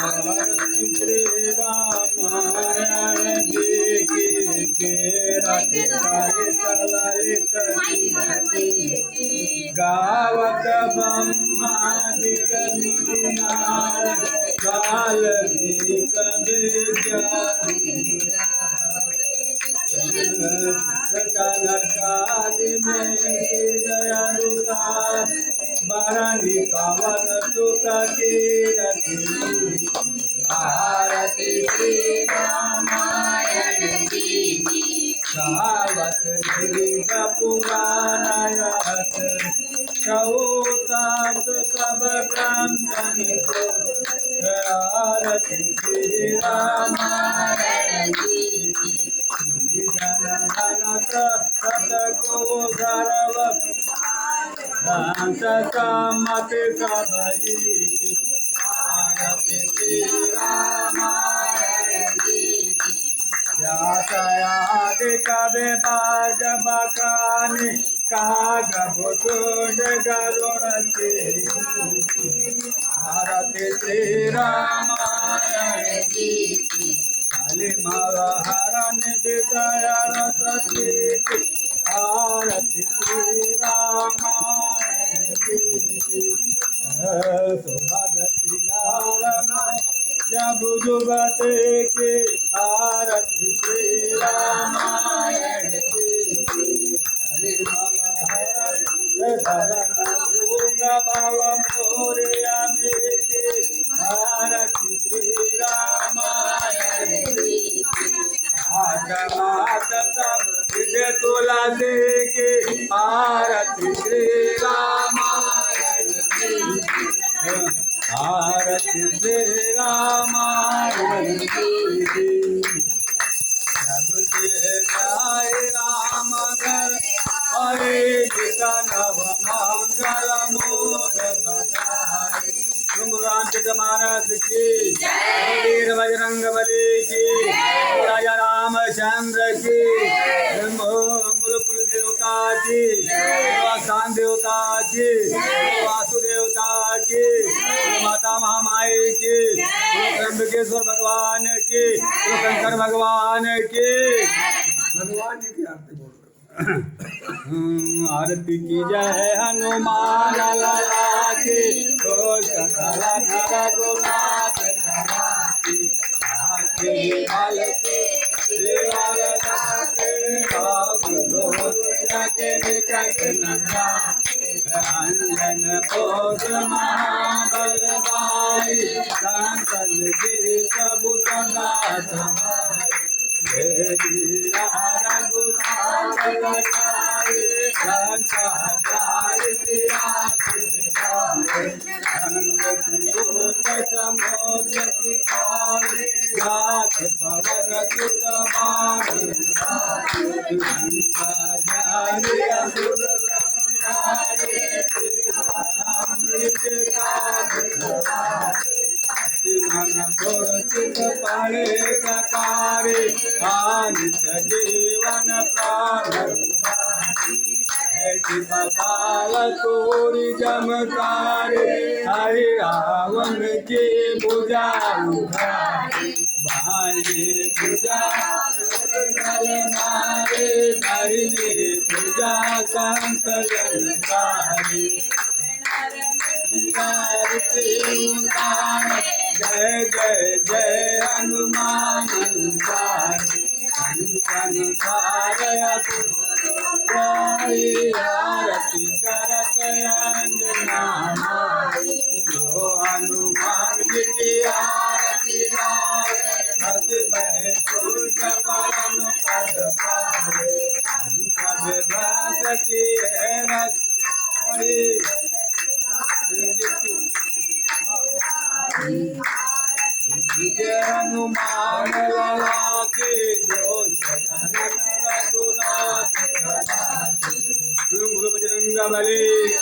श्री रामायण जी की गावत ब्रह्मादिक काल बारानी पावन सुत की आरती श्री रामायण जी गावत गिरी पुराण चौसात सब ग्रंथन को आरती श्री रामायण जी सतको गर्व मत सबरी आरती श्री रामायण जी यातायात कबे बाज बकानी काग बुतुंड गरुण से आरती श्री रामायण जी काली माला हरण विषय सती आरती श्री रामायण जी सुभगति नारायण जब जुगते के आरती श्री रामायण जी काली माला हरण भाव मोरिया आरती श्री रामायण जी मात सब तुला दे के आरती श्री रामायण जी आरती श्री रामायण जी सबसे गाय राम घर हरे नव मंगल मोद बधाई रामचंद्र मानस की वीर बजरंग बली की राजा रामचंद्र की कुल देवता की वासान देवता की वासुदेवता की माता महामाई की त्र्यंबकेश्वर भगवान की शंकर भगवान की भगवान की आरती बोल आरती की जय हनुमान लाला की सकला नर गुनाथ की बाल के देवाल दाते के निकट नंदा अंजन पोष महाबल भाई संतन की प्रभु सदा पाड़े सकारे जीवन प्राणी बाल तोरी चमकारे हरि रावण के भुजा बाणे भुजा मारे दाहिने भुजा संत जनकारी जय जय जय हनुमान संतन आरती करत अंजना जो हनुमान जी की आरती गाए भक्त बैकुंठ पावन पद पावे संत दास की रस जय हनुमान लाला के जो रघुनाथ बोलो बजरंग बली